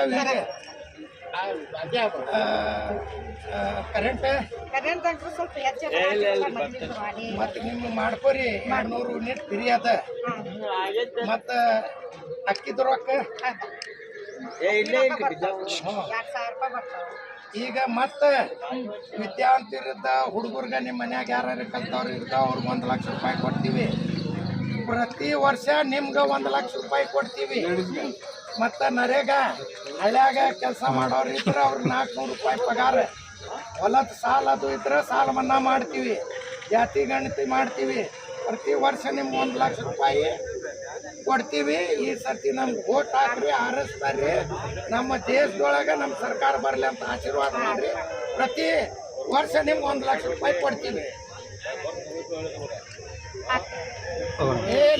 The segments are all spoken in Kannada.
ಬರ್ತಾವೆ ಕರೆಂಟ್ ಅಂತೂ ಸ್ವಲ್ಪ ಹೆಚ್ಚು ಮತ್ತೆ ನಿಮ್ಮ ಮಾಡ್ಕೋರಿ 200 ಯೂನಿಟ್ ಫ್ರೀ ಅದ ಮತ್ತು ಅಕ್ಕಿದ ರೊಕ್ಕ 2,000 ರೂಪಾಯಿ ಬರ್ತಾವೆ. ಈಗ ಮತ್ತೆ ವಿದ್ಯಾವಂತರಿದ್ದ ಹುಡುಗರ್ಗ ನಿಮ್ಮ ಮನ್ಯಾಗ ಯಾರು ಕಲ್ತವ್ರು ಇರ್ತಾವ ಅವ್ರಿಗೆ 1 ಲಕ್ಷ ರೂಪಾಯಿ ಕೊಡ್ತೀವಿ. ಪ್ರತಿ ವರ್ಷ ನಿಮ್ಗೆ 1 ಲಕ್ಷ ರೂಪಾಯಿ ಕೊಡ್ತೀವಿ. ಮತ್ತು ನರೇಗಾ ಹಳ್ಯಾಗ ಕೆಲಸ ಮಾಡೋರು ಇದ್ರೆ ಅವ್ರಿಗೆ 400 ರೂಪಾಯಿ ಪಗಾರ. ಹೊಲದ ಸಾಲ ಅದು ಇದ್ರೆ ಸಾಲ ಮನ್ನಾ ಮಾಡ್ತೀವಿ. ಜಾತಿ ಗಣತಿ ಮಾಡ್ತೀವಿ. ಪ್ರತಿ ವರ್ಷ ನಿಮ್ಗೆ 1 ಲಕ್ಷ ರೂಪಾಯಿ ಕೊಡ್ತೀವಿ. ಈ ಸರ್ತಿ ನಮ್ಗೆ ವೋಟ್ ಹಾಕ್ರಿ, ಆರಿಸ್ತಾರ್ರಿ. ನಮ್ಮ ದೇಶದೊಳಗೆ ನಮ್ಮ ಸರ್ಕಾರ ಬರಲಿ ಅಂತ ಆಶೀರ್ವಾದ ಮಾಡ್ರಿ. ಪ್ರತಿ ವರ್ಷ ನಿಮ್ಗೆ 1 ಲಕ್ಷ ರೂಪಾಯಿ ಕೊಡ್ತೀವಿ.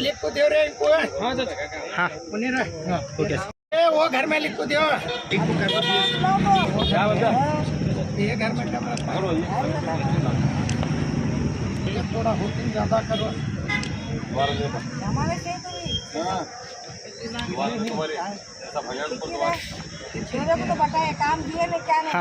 लिखो देव रे इनको हाँ मुनीर वो घर में लिखो देव ये घर में कैमरा थोड़ा होटिंग ज्यादा करो तो बताए काम दिए में क्या नहीं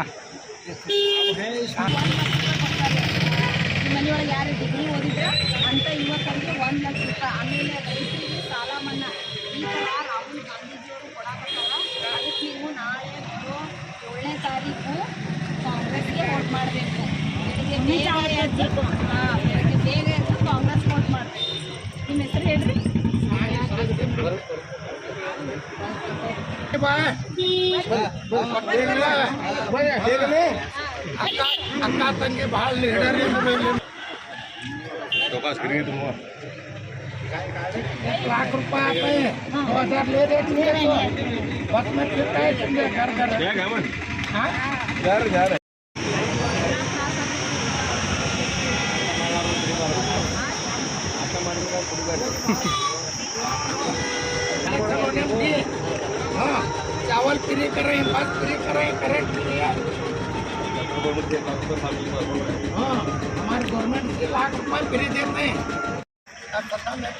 ಮನೆಯೊಳಗೆ ಯಾರು ಡಿಗ್ರಿ ಓದಿದ್ರೆ ಅಂತ ಯುವಕರಿಗೆ 1 ಲಕ್ಷ ರೂಪಾಯಿ. ಆಮೇಲೆ ರೈತರಿಗೆ ಸಾಲ ಮನ್ನಾ ಈ ಥರ ರಾಹುಲ್ ಗಾಂಧೀಜಿಯವರು ಕೊಡಕತ್ತಾರ. ಅದಕ್ಕೆ ನೀವು ನಾಳೆ ಬರೋ 7ನೇ ತಾರೀಕು ಕಾಂಗ್ರೆಸ್ಗೆ ವೋಟ್ ಮಾಡಬೇಕು. ಬೆಳಗ್ಗೆ ಬೇಗ ಎದ್ದು ಕಾಂಗ್ರೆಸ್ ವೋಟ್ ಮಾಡಬೇಕು. ನಿಮ್ಮ ಹೆಸರು ಹೇಳ್ರಿ. ಅಕ್ಕ ತಂಗಿ ಭಾಳ ಲೀಡರ್ लाख रुपये आते हैं 2000 ले देते हैं बस में फिरता है घर घर घर हाँ चावल फ्री करें बस फ्री करें करेंट फ्री है हाँ हमारे गवर्नमेंट से 1 लाख रुपये फ्री देते हैं अब पता नहीं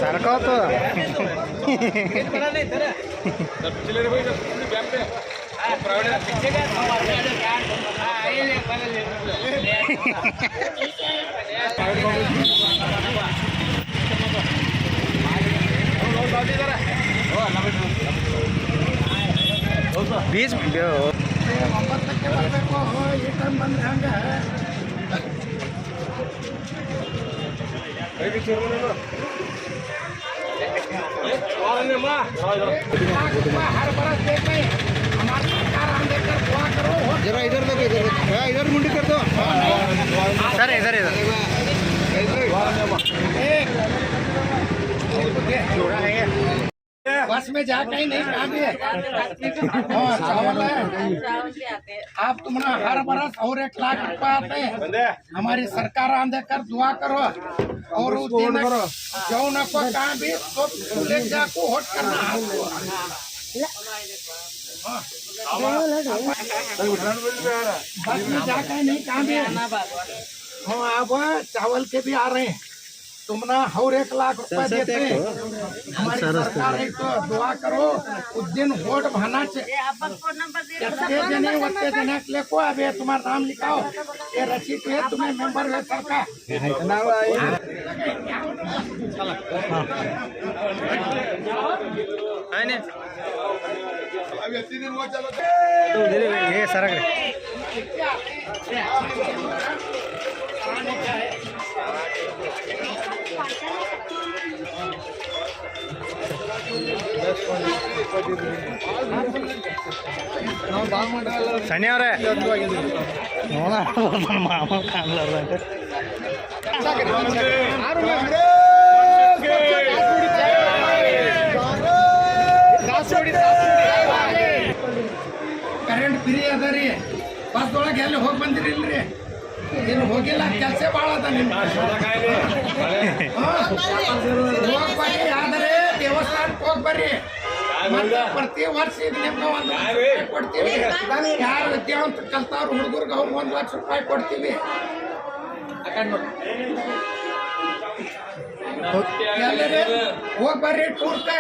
सरकार बीस जरा इधर देखो इधर मुंडी कर दो सर इधर बस में जाके ही नहीं खाते चावल है आप तुम्हारा हर बरस और 1 लाख रुपए आते हैं हमारी सरकार आंदे कर दुआ करो और जो न को कहाँ भी तो ले जाको होट करना बस में जाके नहीं कहाँ भी हाँ अब चावल के भी आ रहे हैं तुम ना और 1 लाख रुपए देते हैं हमारी सरकार एक तो दुआ करो उस दिन वोट भाना चाहिए जने वत्ते जने लिखो अब ये तुम्हारा नाम लिखाओ ये रसीद है तुम्हें मेंबर है सरकार ये सरक ಶನಿಯವರೇ ನೋಡ ಮಾಮ ಕಾಣಲಾರ ಕರೆಂಟ್ ಫ್ರೀ ಅದ ರೀ ಬಸ್ ಒಳಗೆ ಎಲ್ಲಿ ಹೋಗಿ ಬಂದಿರಿ ಇಲ್ರಿ ನೀನು ಹೋಗಿಲ್ಲ ಕೆಲಸ ಭಾಳ ಅದ ನಿಮ್ಮ ಹೋಗಿ ಬರ್ರಿ ಆದರೆ ದೇವಸ್ಥಾನಕ್ಕೆ ಹೋಗಿ ಬರ್ರಿ ಮತ್ತೆ ಪ್ರತಿ ವರ್ಷ ಈಗ ನಿಮ್ಗೆ 1 ಲಕ್ಷ ರೂಪಾಯಿ ಕೊಡ್ತೀವಿ ಯಾರು ವಿದ್ಯಾವಂತ ಕಲ್ತವ್ರು ಹುಡುಗರಿಗೆ ಅವ್ರಿಗೆ 1 ಲಕ್ಷ ರೂಪಾಯಿ ಕೊಡ್ತೀವಿ ಎಲ್ಲರೂ ಹೋಗಿ ಬರ್ರಿ ಟೂರ್ಗೆ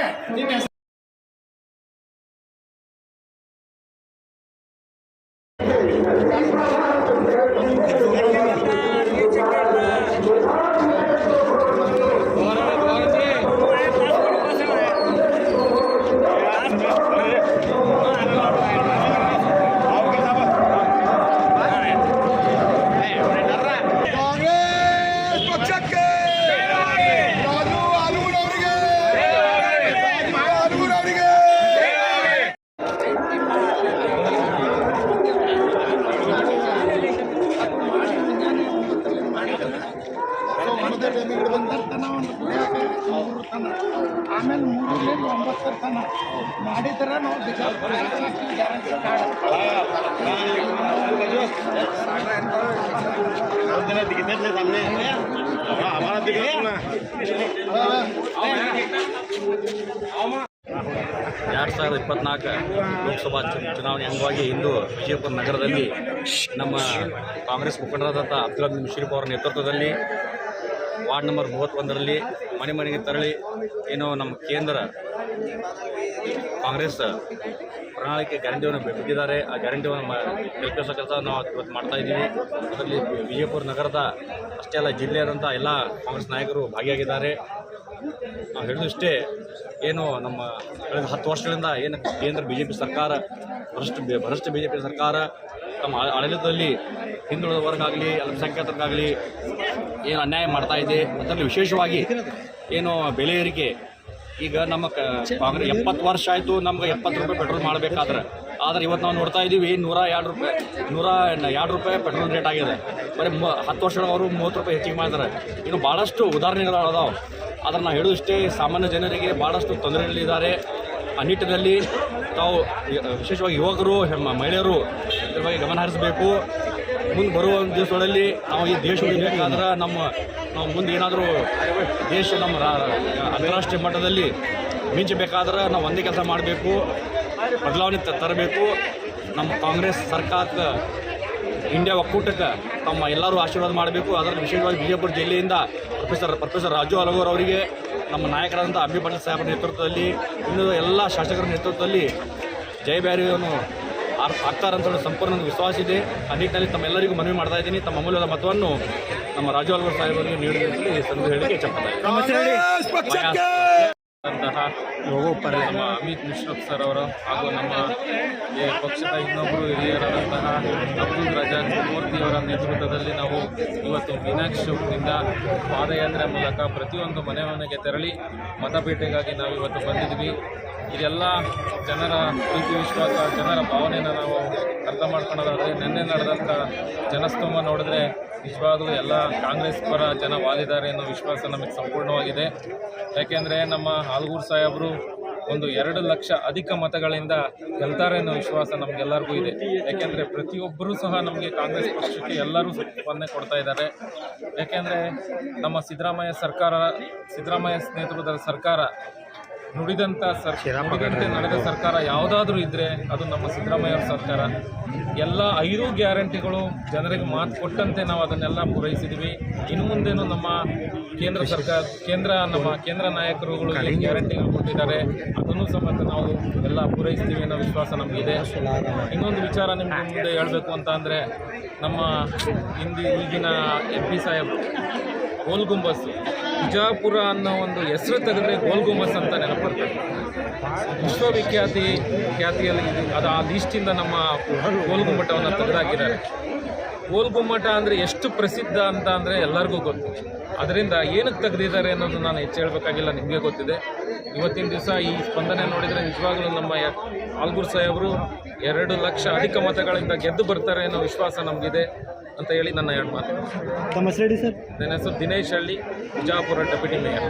ಆಮೇಲೆ 3ರಿಂದ 9 ತನ ಮಾಡಿದ್ರೆ ನಾವು ಗ್ಯಾರಂಟಿ ಕಾರ್ಡ್ 2024 ಲೋಕಸಭಾ ಚುನಾವಣೆ ಅಂಗವಾಗಿ ಇಂದು ವಿಜಯಪುರ ನಗರದಲ್ಲಿ ನಮ್ಮ ಕಾಂಗ್ರೆಸ್ ಮುಖಂಡರಾದಂಥ ಅಬ್ದುಲ್ ಮುಷರೀಫ್ ಅವರ ನೇತೃತ್ವದಲ್ಲಿ ವಾರ್ಡ್ ನಂಬರ್ 31ರಲ್ಲಿ ಮನೆ ಮನೆಗೆ ತೆರಳಿ ಏನು ನಮ್ಮ ಕೇಂದ್ರ ಕಾಂಗ್ರೆಸ್ ಪ್ರಣಾಳಿಕೆ ಗ್ಯಾರಂಟಿಯನ್ನು ಬಿಟ್ಟಿದ್ದಾರೆ. ಆ ಗ್ಯಾರಂಟಿಯನ್ನು ತಲುಪಿಸೋ ಕೆಲಸ ನಾವು ಇವತ್ತು ಮಾಡ್ತಾ ಇದ್ದೀವಿ. ಅದರಲ್ಲಿ ವಿಜಯಪುರ ನಗರದ ಅಷ್ಟೇ ಅಲ್ಲ ಜಿಲ್ಲೆಯಾದಂಥ ಎಲ್ಲ ಕಾಂಗ್ರೆಸ್ ನಾಯಕರು ಭಾಗಿಯಾಗಿದ್ದಾರೆ. ನಾವು ಹೇಳಿದಷ್ಟೇ ಏನು ನಮ್ಮ ಕಳೆದ 10 ವರ್ಷಗಳಿಂದ ಏನು ಕೇಂದ್ರ BJP ಸರ್ಕಾರ ಭ್ರಷ್ಟ BJP ಸರ್ಕಾರ ತಮ್ಮ ಆಡಳಿತದಲ್ಲಿ ಹಿಂದುಳಿದ ವರ್ಗಾಗಲಿ ಅಲ್ಪಸಂಖ್ಯಾತರಿಗಾಗಲಿ ಏನು ಅನ್ಯಾಯ ಮಾಡ್ತಾ ಇದೆ. ಅದರಲ್ಲಿ ವಿಶೇಷವಾಗಿ ಏನು ಬೆಲೆ ಏರಿಕೆ ಈಗ ನಮ್ಮ ಕಾಂಗ್ರೆಸ್ 70 ವರ್ಷ ಆಯಿತು ನಮ್ಗೆ 70 ರೂಪಾಯಿ ಪೆಟ್ರೋಲ್ ಮಾಡಬೇಕಾದ್ರೆ, ಆದರೆ ಇವತ್ತು ನಾವು ನೋಡ್ತಾ ಇದ್ದೀವಿ 102 ರೂಪಾಯಿ ಪೆಟ್ರೋಲ್ ರೇಟ್ ಆಗಿದೆ. ಬರೀ 10 ವರ್ಷದವರು 30 ರೂಪಾಯಿ ಹೆಚ್ಚಿಗೆ ಮಾಡಿದ್ದಾರೆ. ಇನ್ನು ಭಾಳಷ್ಟು ಉದಾಹರಣೆಗಳು ಅದಾವೆ. ಆದರೆ ನಾವು ಹೇಳೋದಷ್ಟೇ ಸಾಮಾನ್ಯ ಜನರಿಗೆ ಭಾಳಷ್ಟು ತೊಂದರೆಗಳಿದ್ದಾರೆ. ಆ ನಿಟ್ಟಿನಲ್ಲಿ ತಾವು ವಿಶೇಷವಾಗಿ ಯುವಕರು ಮಹಿಳೆಯರು ಇದ್ರ ಬಗ್ಗೆ ಗಮನ ಹರಿಸಬೇಕು. ಮುಂದೆ ಬರುವ ದಿವಸಗಳಲ್ಲಿ ನಾವು ಈ ದೇಶ ಉಳಿಬೇಕಾದ್ರೆ ನಾವು ಮುಂದೆ ಏನಾದರೂ ದೇಶ ನಮ್ಮ ಅಂತಾರಾಷ್ಟ್ರೀಯ ಮಟ್ಟದಲ್ಲಿ ಮಿಂಚಬೇಕಾದ್ರೆ ನಾವು ಒಂದೇ ಕೆಲಸ ಮಾಡಬೇಕು, ಬದಲಾವಣೆ ತರಬೇಕು. ನಮ್ಮ ಕಾಂಗ್ರೆಸ್ ಸರ್ಕಾರಕ್ಕೆ ಇಂಡಿಯಾ ಒಕ್ಕೂಟಕ್ಕೆ ತಮ್ಮ ಎಲ್ಲರೂ ಆಶೀರ್ವಾದ ಮಾಡಬೇಕು. ಅದರಲ್ಲಿ ವಿಶೇಷವಾಗಿ ವಿಜಯಪುರ ಜಿಲ್ಲೆಯಿಂದ ಪ್ರೊಫೆಸರ್ ರಾಜು ಅಲಗೂರ್ ಅವರಿಗೆ, ನಮ್ಮ ನಾಯಕರಾದಂಥ ಅಂಬಿ ಪಾಟೀಲ್ ಸಾಹೇಬರ ನೇತೃತ್ವದಲ್ಲಿ, ಇನ್ನೂ ಎಲ್ಲ ಶಾಸಕರ ನೇತೃತ್ವದಲ್ಲಿ ಜಯಭೇರಿಯನ್ನು ಆಗ್ತಾರಂತ ಸಂಪೂರ್ಣ ವಿಶ್ವಾಸ ಇದೆ. ಆ ನಿಟ್ಟಿನಲ್ಲಿ ತಮ್ಮೆಲ್ಲರಿಗೂ ಮನವಿ ಮಾಡ್ತಾ ಇದ್ದೀನಿ. ತಮ್ಮ ಅಮೂಲ್ಯದ ಮತವನ್ನು ನಮ್ಮ ರಾಜು ಅಲಗೂರ್ ಸಾಹೇಬರಿಗೆ ನೀಡಿದಲ್ಲಿ ಸಂದು ಹೇಳಿಕೆ ನಮ್ಮ ಅಮಿತ್ ಮುಷರಫ್ ಸರ್ ಅವರು ಹಾಗೂ ನಮ್ಮ ಪಕ್ಷದ ಇನ್ನೊಬ್ಬರು ಹಿರಿಯರಾದಂತಹ ಅಬ್ದುಲ್ ರಜಾಕ್ ಮೂರ್ತಿಯವರ ನೇತೃತ್ವದಲ್ಲಿ ನಾವು ಇವತ್ತು ಮೀನಾಕ್ಷಿ ಚೌಕದಿಂದ ಪಾದಯಾತ್ರೆ ಮೂಲಕ ಪ್ರತಿಯೊಂದು ಮನೆ ಮನೆಗೆ ತೆರಳಿ ಮತಪೇಟೆಗಾಗಿ ನಾವು ಇವತ್ತು ಬಂದಿದ್ವಿ. ಇದೆಲ್ಲ ಜನರ ಪ್ರೀತಿ ವಿಶ್ವಾಸ, ಜನರ ಭಾವನೆಯನ್ನು ನಾವು ಅರ್ಥ ಮಾಡ್ಕೊಳ್ಳೋದಾದರೆ ನಿನ್ನೆ ನಡೆದಂಥ ಜನಸ್ತೋಮ ನೋಡಿದ್ರೆ ನಿಜವಾಗಲೂ ಎಲ್ಲ ಕಾಂಗ್ರೆಸ್ ಪರ ಜನ ವಾಲಿದ್ದಾರೆ ಅನ್ನೋ ವಿಶ್ವಾಸ ನಮಗೆ ಸಂಪೂರ್ಣವಾಗಿದೆ. ಯಾಕೆಂದರೆ ನಮ್ಮ ಆಲಗೂರು ಸಾಹೇಬರು ಒಂದು 2 ಲಕ್ಷ ಅಧಿಕ ಮತಗಳಿಂದ ಗೆಲ್ತಾರೆ ಅನ್ನೋ ವಿಶ್ವಾಸ ನಮಗೆಲ್ಲರಿಗೂ ಇದೆ. ಯಾಕೆಂದರೆ ಪ್ರತಿಯೊಬ್ಬರೂ ಸಹ ನಮಗೆ ಕಾಂಗ್ರೆಸ್ ಪಕ್ಷಕ್ಕೆ ಎಲ್ಲರೂ ಸ್ಪಂದನೆ ಕೊಡ್ತಾ ಇದ್ದಾರೆ. ಯಾಕೆಂದರೆ ನಮ್ಮ ಸಿದ್ದರಾಮಯ್ಯ ನೇತೃತ್ವದ ಸರ್ಕಾರ ನುಡಿದಂತೆ ನಡೆದ ಸರ್ಕಾರ ಯಾವುದಾದ್ರೂ ಇದ್ದರೆ ಅದು ನಮ್ಮ ಸಿದ್ದರಾಮಯ್ಯ ಸರ್ಕಾರ. ಎಲ್ಲ 5 ಗ್ಯಾರಂಟಿಗಳು ಜನರಿಗೆ ಮಾತು ಕೊಟ್ಟಂತೆ ನಾವು ಅದನ್ನೆಲ್ಲ ಪೂರೈಸಿದ್ವಿ. ಇನ್ನು ಮುಂದೇನು ನಮ್ಮ ಕೇಂದ್ರ ನಾಯಕರುಗಳು ಏನು ಗ್ಯಾರಂಟಿಗಳು ಕೊಟ್ಟಿದ್ದಾರೆ ಅದನ್ನು ಸಮೇತ ನಾವು ಎಲ್ಲ ಪೂರೈಸ್ತೀವಿ ಅನ್ನೋ ವಿಶ್ವಾಸ ನಮಗಿದೆ. ಇನ್ನೊಂದು ವಿಚಾರ ನಿಮ್ಮ ಮುಂದೆ ಹೇಳಬೇಕು ಅಂತ ಅಂದರೆ, ನಮ್ಮ ಈಗಿನ MP ಸಾಹೇಬ್ ಗೋಲ್ ಗುಂಬಸ್ ಬಿಜಾಪುರ ಅನ್ನೋ ಒಂದು ಹೆಸರು ತೆಗೆದ್ರೆ ಗೋಲ್ ಗುಂಬಸ್ ಅಂತ ನೆನಪಡ್ತಾರೆ. ಖ್ಯಾತಿಯಲ್ಲಿ ಅದು ಆ ಲೀಸ್ಟಿಂದ ನಮ್ಮ ಗೋಲ್ ಗುಮ್ಮಟವನ್ನು ತೆಗೆದುಹಾಕಿದ್ದಾರೆ. ಗೋಲ್ ಗುಮ್ಮಟ ಅಂದರೆ ಎಷ್ಟು ಪ್ರಸಿದ್ಧ ಅಂತ ಅಂದರೆ ಎಲ್ಲರಿಗೂ ಗೊತ್ತು. ಅದರಿಂದ ಏನಕ್ಕೆ ತೆಗೆದಿದ್ದಾರೆ ಅನ್ನೋದು ನಾನು ಹೆಚ್ಚು ಹೇಳಬೇಕಾಗಿಲ್ಲ, ನಿಮಗೆ ಗೊತ್ತಿದೆ. ಇವತ್ತಿನ ದಿವಸ ಈ ಸ್ಪಂದನೆ ನೋಡಿದರೆ ನಿಜವಾಗ್ಲೂ ನಮ್ಮ ಆಲಗೂರು ಸಾಹೇಬರು 2 ಲಕ್ಷ ಅಧಿಕ ಮತಗಳಿಂದ ಗೆದ್ದು ಬರ್ತಾರೆ ಅನ್ನೋ ವಿಶ್ವಾಸ ನಮಗಿದೆ ಅಂತ ಹೇಳಿ ನನ್ನ 2 ಮಾತು. ತಮ್ಮ ಹೆಸರು ಹೇಳಿ ಸರ್. ನನ್ನ ಹೆಸರು ದಿನೇಶ್ ಹಳ್ಳಿ, ಬಿಜಾಪುರ ಡೆಪ್ಯೂಟಿ ಮೇಯರ್.